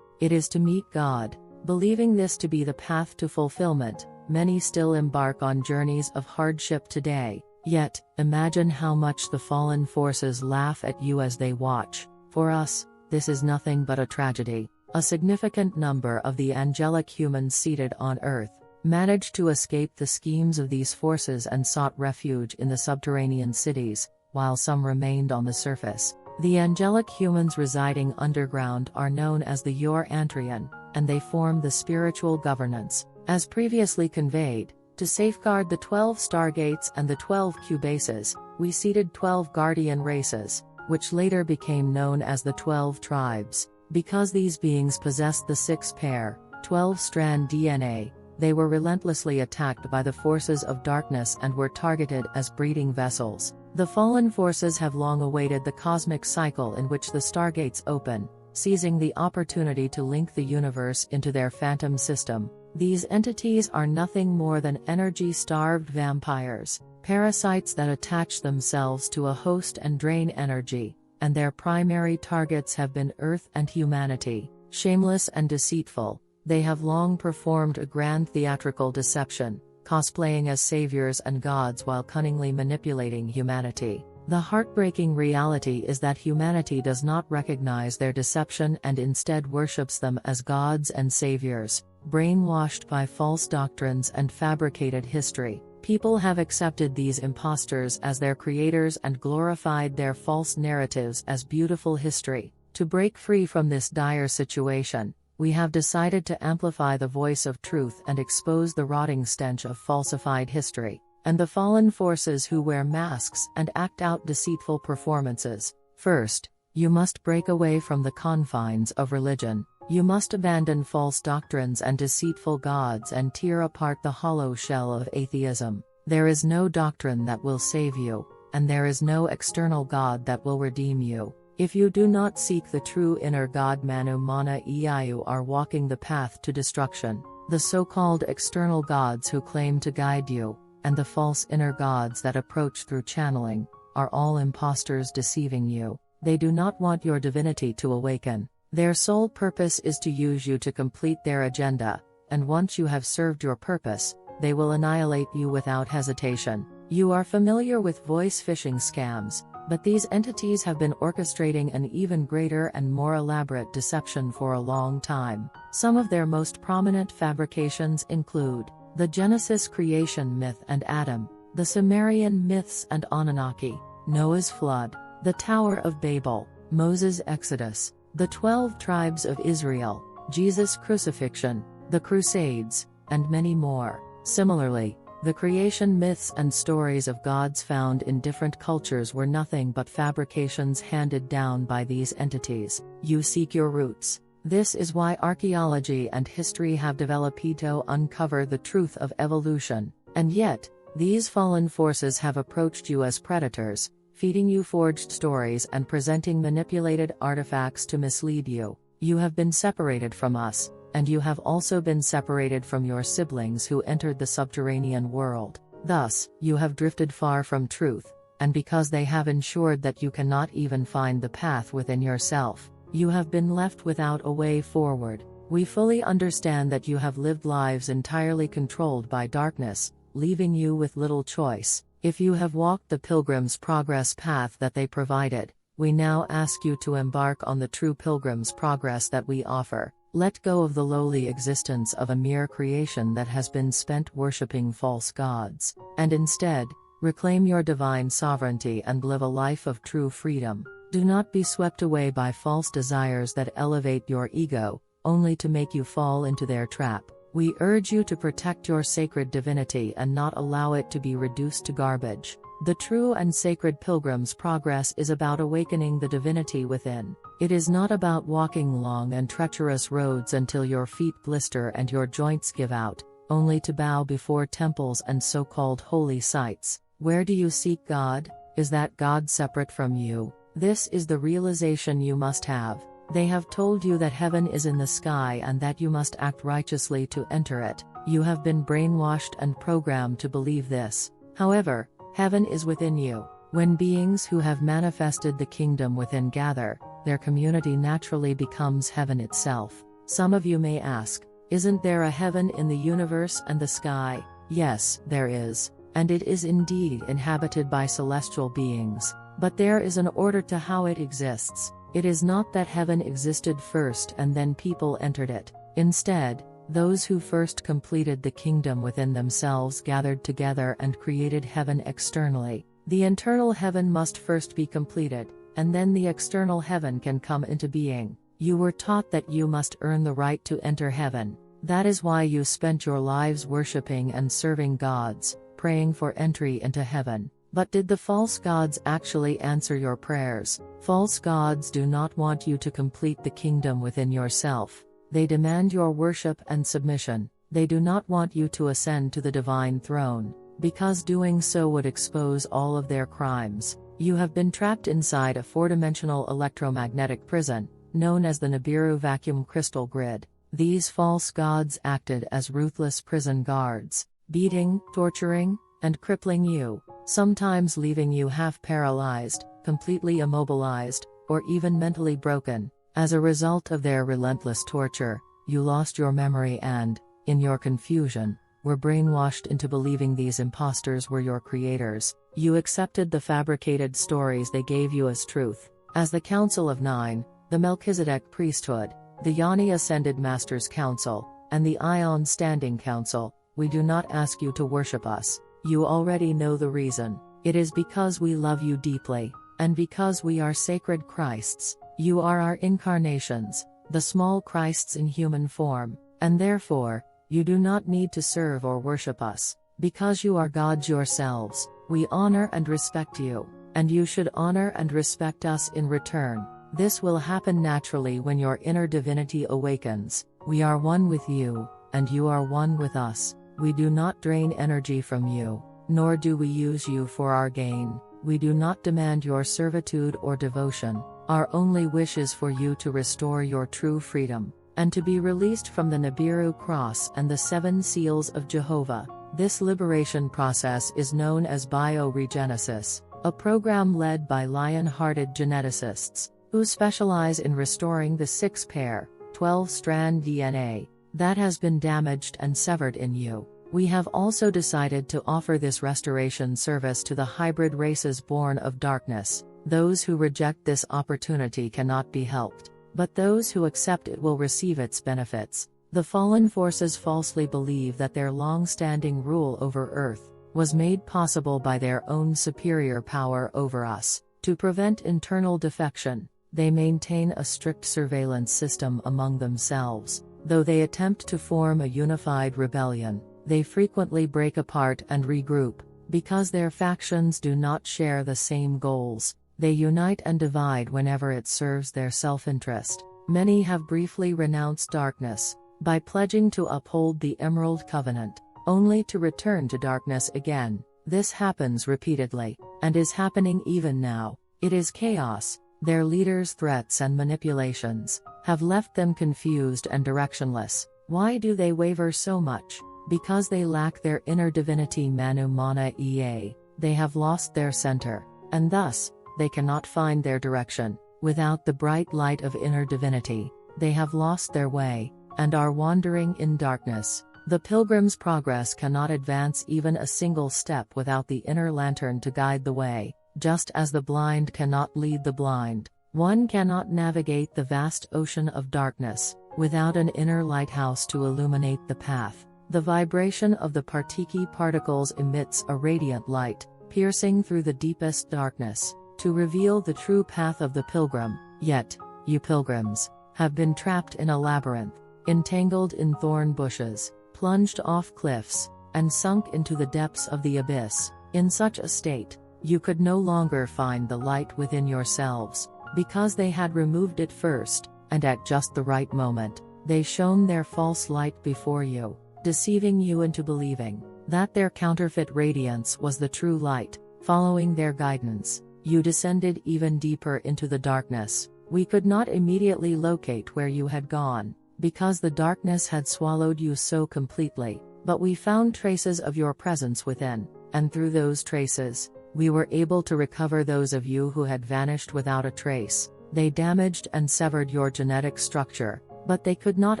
Speaker 2: It is to meet God. Believing this to be the path to fulfillment, many still embark on journeys of hardship today. Yet, imagine how much the fallen forces laugh at you as they watch. For us, this is nothing but a tragedy. A significant number of the angelic humans seated on Earth managed to escape the schemes of these forces and sought refuge in the subterranean cities, while some remained on the surface. The angelic humans residing underground are known as the Yor-Antrian, and they form the spiritual governance. As previously conveyed, to safeguard the 12 stargates and the 12 cubases, we seeded 12 guardian races, which later became known as the 12 tribes. Because these beings possessed the 6-pair, 12-strand DNA, they were relentlessly attacked by the forces of darkness and were targeted as breeding vessels. The fallen forces have long awaited the cosmic cycle in which the stargates open, seizing the opportunity to link the universe into their phantom system. These entities are nothing more than energy-starved vampires, parasites that attach themselves to a host and drain energy, and their primary targets have been Earth and humanity. Shameless and deceitful, they have long performed a grand theatrical deception, cosplaying as saviors and gods while cunningly manipulating humanity. The heartbreaking reality is that humanity does not recognize their deception and instead worships them as gods and saviors, brainwashed by false doctrines and fabricated history. People have accepted these imposters as their creators and glorified their false narratives as beautiful history. To break free from this dire situation, we have decided to amplify the voice of truth and expose the rotting stench of falsified history, and the fallen forces who wear masks and act out deceitful performances. First, you must break away from the confines of religion. You must abandon false doctrines and deceitful gods and tear apart the hollow shell of atheism. There is no doctrine that will save you, and there is no external God that will redeem you. If you do not seek the true inner God, Manu Mana Iau are walking the path to destruction. The so-called external gods who claim to guide you, and the false inner gods that approach through channeling, are all imposters deceiving you. They do not want your divinity to awaken. Their sole purpose is to use you to complete their agenda, and once you have served your purpose, they will annihilate you without hesitation. You are familiar with voice phishing scams, but these entities have been orchestrating an even greater and more elaborate deception for a long time. Some of their most prominent fabrications include the Genesis creation myth and Adam, the Sumerian myths and Anunnaki, Noah's flood, the Tower of Babel, Moses' Exodus, the 12 tribes of Israel, Jesus' crucifixion, the Crusades, and many more. Similarly, the creation myths and stories of gods found in different cultures were nothing but fabrications handed down by these entities. You seek your roots. This is why archaeology and history have developed to uncover the truth of evolution, and yet, these fallen forces have approached you as predators, feeding you forged stories and presenting manipulated artifacts to mislead you. You have been separated from us, and you have also been separated from your siblings who entered the subterranean world. Thus, you have drifted far from truth, and because they have ensured that you cannot even find the path within yourself, you have been left without a way forward. We fully understand that you have lived lives entirely controlled by darkness, leaving you with little choice. If you have walked the Pilgrim's Progress path that they provided, we now ask you to embark on the true Pilgrim's Progress that we offer. Let go of the lowly existence of a mere creation that has been spent worshipping false gods, and instead, reclaim your divine sovereignty and live a life of true freedom. Do not be swept away by false desires that elevate your ego, only to make you fall into their trap. We urge you to protect your sacred divinity and not allow it to be reduced to garbage. The true and sacred Pilgrim's Progress is about awakening the divinity within. It is not about walking long and treacherous roads until your feet blister and your joints give out, only to bow before temples and so-called holy sites. Where do you seek God? Is that God separate from you? This is the realization you must have. They have told you that heaven is in the sky and that you must act righteously to enter it. You have been brainwashed and programmed to believe this. However, heaven is within you. When beings who have manifested the kingdom within gather, their community naturally becomes heaven itself. Some of you may ask, isn't there a heaven in the universe and the sky? Yes, there is. And it is indeed inhabited by celestial beings. But there is an order to how it exists. It is not that heaven existed first and then people entered it. Instead, those who first completed the kingdom within themselves gathered together and created heaven externally. The internal heaven must first be completed, and then the external heaven can come into being. You were taught that you must earn the right to enter heaven. That is why you spent your lives worshipping and serving gods, praying for entry into heaven. But did the false gods actually answer your prayers? False gods do not want you to complete the kingdom within yourself. They demand your worship and submission. They do not want you to ascend to the divine throne, because doing so would expose all of their crimes. You have been trapped inside a four-dimensional electromagnetic prison, known as the Nibiru vacuum crystal grid. These false gods acted as ruthless prison guards, beating, torturing, and crippling you, sometimes leaving you half paralyzed, completely immobilized, or even mentally broken. As a result of their relentless torture, you lost your memory and, in your confusion, were brainwashed into believing these imposters were your creators. You accepted the fabricated stories they gave you as truth. As the Council of Nine, the Melchizedek priesthood, the Yoni Ascended Masters Council, and the Ion Standing Council, we do not ask you to worship us. You already know the reason. It is because we love you deeply, and because we are sacred Christs. You are our incarnations, the small Christs in human form, and therefore, you do not need to serve or worship us. Because you are gods yourselves, we honor and respect you, and you should honor and respect us in return. This will happen naturally when your inner divinity awakens. We are one with you, and you are one with us. We do not drain energy from you, nor do we use you for our gain. We do not demand your servitude or devotion. Our only wish is for you to restore your true freedom, and to be released from the Nibiru cross and the 7 seals of Jehovah. This liberation process is known as bioregenesis, a program led by lion-hearted geneticists, who specialize in restoring the 6-pair, 12-strand DNA that has been damaged and severed in you. We have also decided to offer this restoration service to the hybrid races born of darkness. Those who reject this opportunity cannot be helped, but those who accept it will receive its benefits. The fallen forces falsely believe that their long-standing rule over Earth was made possible by their own superior power over us. To prevent internal defection, they maintain a strict surveillance system among themselves. Though they attempt to form a unified rebellion, they frequently break apart and regroup. Because their factions do not share the same goals, they unite and divide whenever it serves their self-interest. Many have briefly renounced darkness, by pledging to uphold the Emerald Covenant, only to return to darkness again. This happens repeatedly, and is happening even now. It is chaos. Their leaders' threats and manipulations have left them confused and directionless. Why do they waver so much? Because they lack their inner divinity Manu Mana Ea. They have lost their center, and thus, they cannot find their direction. Without the bright light of inner divinity, they have lost their way, and are wandering in darkness. The pilgrim's progress cannot advance even a single step without the inner lantern to guide the way. Just as the blind cannot lead the blind, one cannot navigate the vast ocean of darkness without an inner lighthouse to illuminate the path. The vibration of the Partiki particles emits a radiant light, piercing through the deepest darkness, to reveal the true path of the pilgrim. Yet, you pilgrims have been trapped in a labyrinth, entangled in thorn bushes, plunged off cliffs, and sunk into the depths of the abyss. In such a state, you could no longer find the light within yourselves, because they had removed it first, and at just the right moment, they shone their false light before you, deceiving you into believing that their counterfeit radiance was the true light. Following their guidance, you descended even deeper into the darkness. We could not immediately locate where you had gone, because the darkness had swallowed you so completely, but we found traces of your presence within, and through those traces, we were able to recover those of you who had vanished without a trace. They damaged and severed your genetic structure, but they could not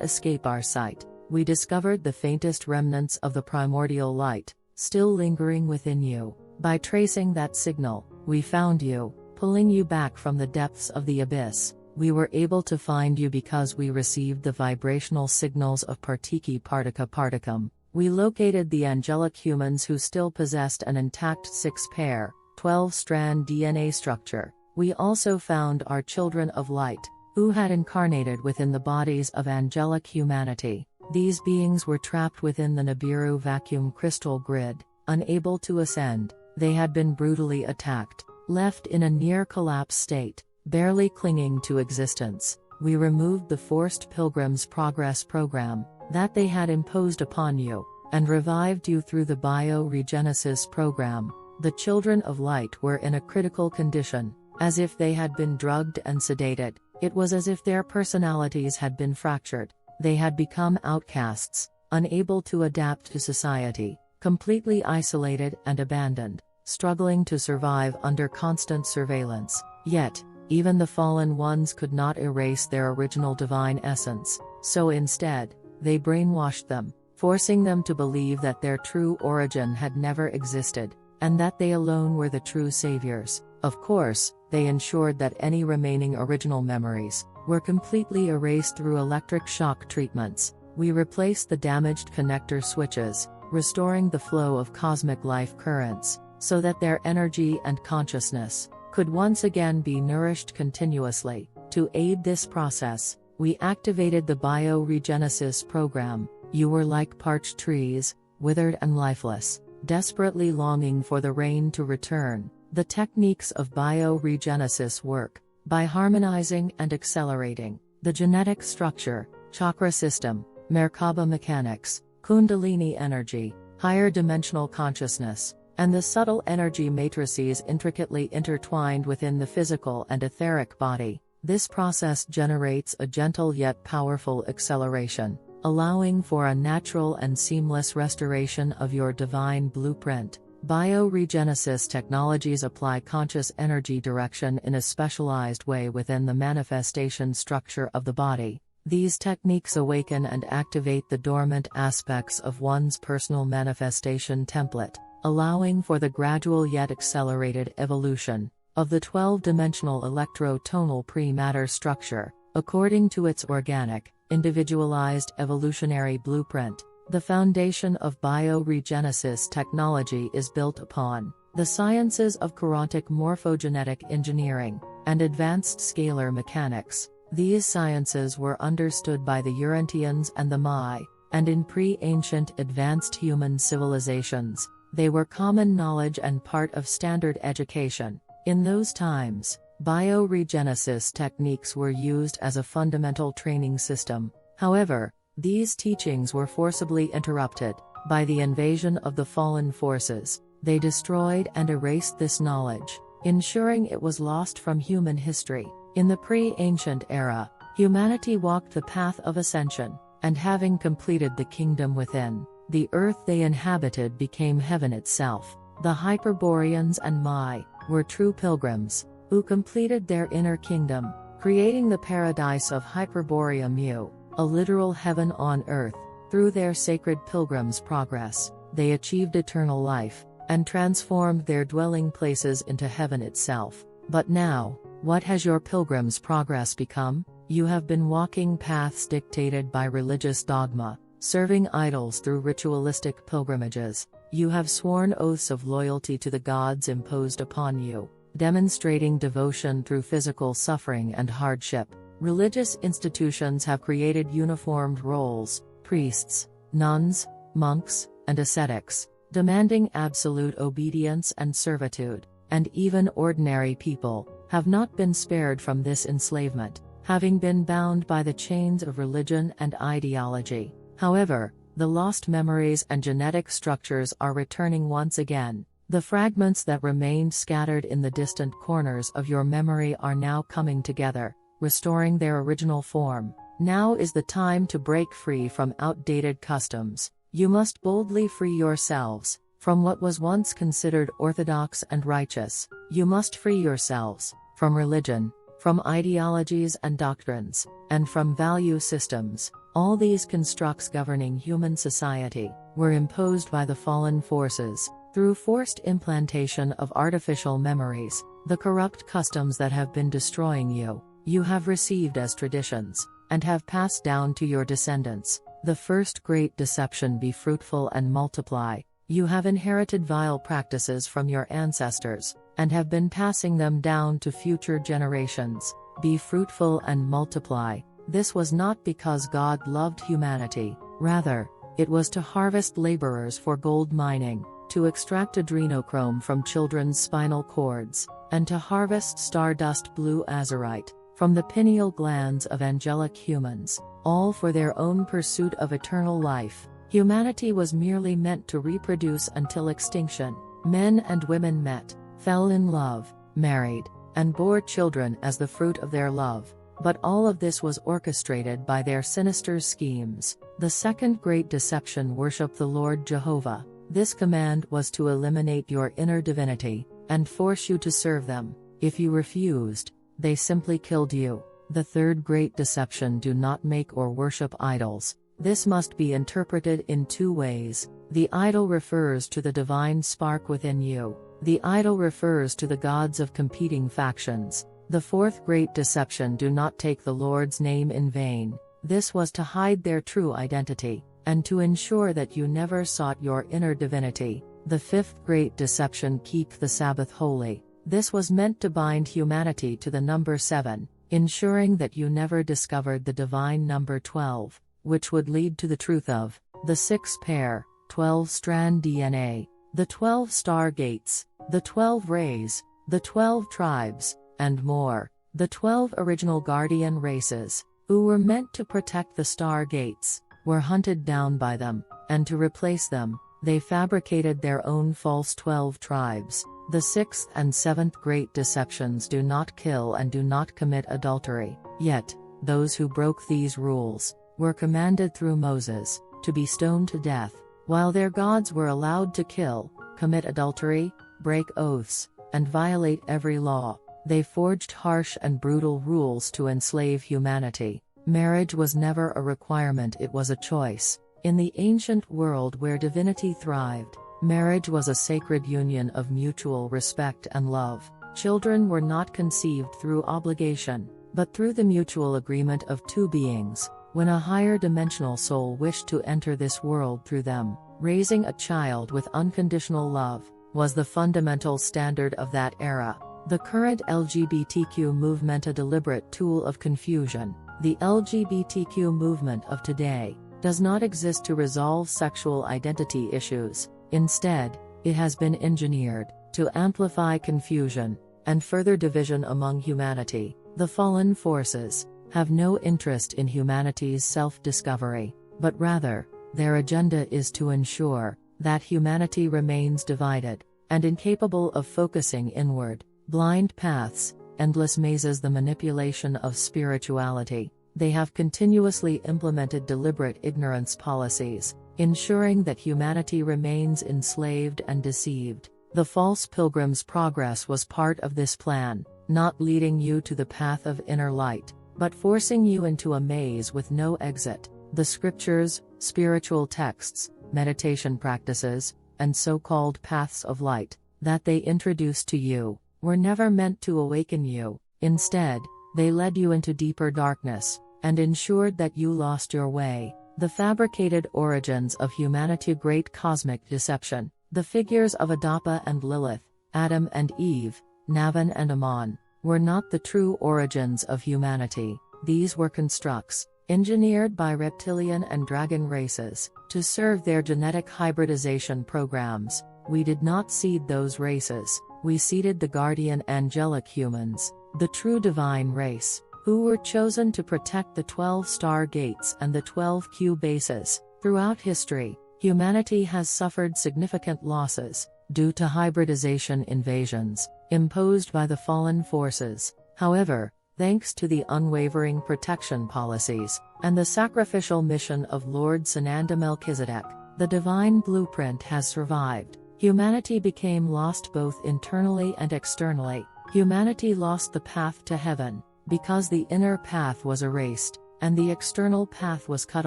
Speaker 2: escape our sight. We discovered the faintest remnants of the primordial light, still lingering within you. By tracing that signal, we found you, pulling you back from the depths of the abyss. We were able to find you because we received the vibrational signals of Partiki Partica Particum. We located the angelic humans who still possessed an intact 6-pair, 12-strand DNA structure. We also found our children of light, who had incarnated within the bodies of angelic humanity. These beings were trapped within the Nibiru vacuum crystal grid, unable to ascend. They had been brutally attacked, left in a near-collapse state, barely clinging to existence. We removed the forced Pilgrim's Progress program that they had imposed upon you, and revived you through the bioregenesis program. The children of light were in a critical condition, as if they had been drugged and sedated. It was as if their personalities had been fractured. They had become outcasts, unable to adapt to society, completely isolated and abandoned, struggling to survive under constant surveillance. Yet, even the fallen ones could not erase their original divine essence, so instead, they brainwashed them. forcing them to believe that their true origin had never existed, and that they alone were the true saviors. Of course, they ensured that any remaining original memories were completely erased through electric shock treatments. We replaced the damaged connector switches, restoring the flow of cosmic life currents, so that their energy and consciousness could once again be nourished continuously. To aid this process, we activated the bioregenesis program. You were like parched trees, withered and lifeless, desperately longing for the rain to return. The techniques of bioregenesis work by harmonizing and accelerating the genetic structure, chakra system, Merkaba mechanics, Kundalini energy, higher dimensional consciousness, and the subtle energy matrices intricately intertwined within the physical and etheric body. This process generates a gentle yet powerful acceleration, allowing for a natural and seamless restoration of your divine blueprint. Bioregenesis technologies apply conscious energy direction in a specialized way within the manifestation structure of the body. These techniques awaken and activate the dormant aspects of one's personal manifestation template, allowing for the gradual yet accelerated evolution of the 12-dimensional electro-tonal pre-matter structure, according to its organic, individualized evolutionary blueprint. The foundation of bioregenesis technology is built upon the sciences of chaotic morphogenetic engineering and advanced scalar mechanics. These sciences were understood by the Urantians and the Mai, and in pre-ancient advanced human civilizations, they were common knowledge and part of standard education. In those times, bioregenesis techniques were used as a fundamental training system. However, these teachings were forcibly interrupted by the invasion of the fallen forces. They destroyed and erased this knowledge, ensuring it was lost from human history. In the pre-ancient era, humanity walked the path of ascension, and having completed the kingdom within, the earth they inhabited became heaven itself. The Hyperboreans and Mai were true pilgrims, who completed their inner kingdom, creating the paradise of Hyperborea Mu, a literal heaven on earth. Through their sacred pilgrims' progress, they achieved eternal life, and transformed their dwelling places into heaven itself. But now, what has your pilgrim's progress become? You have been walking paths dictated by religious dogma, serving idols through ritualistic pilgrimages. You have sworn oaths of loyalty to the gods imposed upon you, demonstrating devotion through physical suffering and hardship. Religious institutions have created uniformed roles: priests, nuns, monks, and ascetics, demanding absolute obedience and servitude, and even ordinary people have not been spared from this enslavement, having been bound by the chains of religion and ideology. However, the lost memories and genetic structures are returning once again. The fragments that remained scattered in the distant corners of your memory are now coming together, restoring their original form. Now is the time to break free from outdated customs. You must boldly free yourselves from what was once considered orthodox and righteous. You must free yourselves from religion, from ideologies and doctrines, and from value systems. All these constructs governing human society were imposed by the fallen forces through forced implantation of artificial memories. The corrupt customs that have been destroying you, you have received as traditions, and have passed down to your descendants. The first great deception: be fruitful and multiply. You have inherited vile practices from your ancestors, and have been passing them down to future generations. Be fruitful and multiply. This was not because God loved humanity, rather, it was to harvest laborers for gold mining, to extract adrenochrome from children's spinal cords, and to harvest stardust blue azurite from the pineal glands of angelic humans, all for their own pursuit of eternal life. Humanity was merely meant to reproduce until extinction. Men and women met, fell in love, married, and bore children as the fruit of their love. But all of this was orchestrated by their sinister schemes. The second great deception: worship the Lord Jehovah. This command was to eliminate your inner divinity, and force you to serve them. If you refused, they simply killed you. The third great deception: do not make or worship idols. This must be interpreted in two ways. The idol refers to the divine spark within you. The idol refers to the gods of competing factions. The fourth great deception: do not take the Lord's name in vain. This was to hide their true identity, and to ensure that you never sought your inner divinity. The fifth great deception: keep the Sabbath holy. This was meant to bind humanity to the number 7, ensuring that you never discovered the divine number 12, which would lead to the truth of the 6 pair, 12-strand DNA, the 12 star gates, the 12 rays, the 12 tribes, and more. The 12 original guardian races, who were meant to protect the star gates, were hunted down by them, and to replace them, they fabricated their own false 12 tribes. The 6th and 7th great deceptions: do not kill and do not commit adultery. Yet, those who broke these rules were commanded through Moses to be stoned to death, while their gods were allowed to kill, commit adultery, break oaths, and violate every law. They forged harsh and brutal rules to enslave humanity. Marriage was never a requirement, it was a choice. In the ancient world where divinity thrived, marriage was a sacred union of mutual respect and love. Children were not conceived through obligation, but through the mutual agreement of two beings, when a higher dimensional soul wished to enter this world through them. Raising a child with unconditional love was the fundamental standard of that era. The current LGBTQ movement, a deliberate tool of confusion. The LGBTQ movement of today does not exist to resolve sexual identity issues. Instead, it has been engineered to amplify confusion and further division among humanity. The fallen forces have no interest in humanity's self-discovery, but rather, their agenda is to ensure that humanity remains divided and incapable of focusing inward. Blind paths, endless mazes, the manipulation of spirituality. They have continuously implemented deliberate ignorance policies, ensuring that humanity remains enslaved and deceived. The false pilgrim's progress was part of this plan, not leading you to the path of inner light, but forcing you into a maze with no exit. The scriptures, spiritual texts, meditation practices, and so-called paths of light that they introduced to you were never meant to awaken you. Instead, they led you into deeper darkness and ensured that you lost your way. The fabricated origins of humanity, great cosmic deception. The figures of Adapa and Lilith, Adam and Eve, Navan and Ammon, were not the true origins of humanity. These were constructs, engineered by reptilian and dragon races, to serve their genetic hybridization programs. We did not seed those races, we seeded the guardian angelic humans, the true divine race, who were chosen to protect the 12 star gates and the 12 Q bases. Throughout history, humanity has suffered significant losses due to hybridization invasions imposed by the fallen forces. However, thanks to the unwavering protection policies and the sacrificial mission of Lord Sananda Melchizedek, the divine blueprint has survived. Humanity became lost both internally and externally. Humanity lost the path to heaven because the inner path was erased and the external path was cut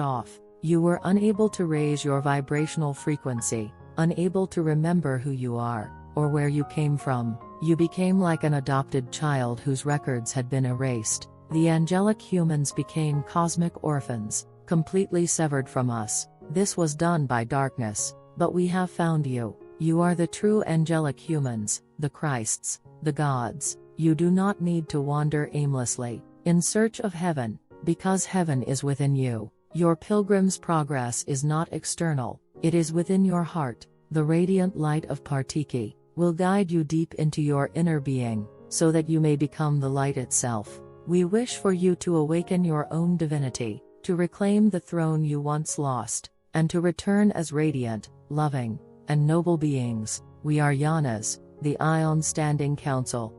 Speaker 2: off. You were unable to raise your vibrational frequency, unable to remember who you are, or where you came from. You became like an adopted child whose records had been erased. The angelic humans became cosmic orphans, completely severed from us. This was done by darkness, but we have found you. You are the true angelic humans, the Christs, the gods. You do not need to wander aimlessly in search of heaven, because heaven is within you. Your pilgrim's progress is not external, it is within your heart. The radiant light of Partiki will guide you deep into your inner being, so that you may become the light itself. We wish for you to awaken your own divinity, to reclaim the throne you once lost, and to return as radiant, loving, and noble beings. We are Yanas, the Ion Standing Council.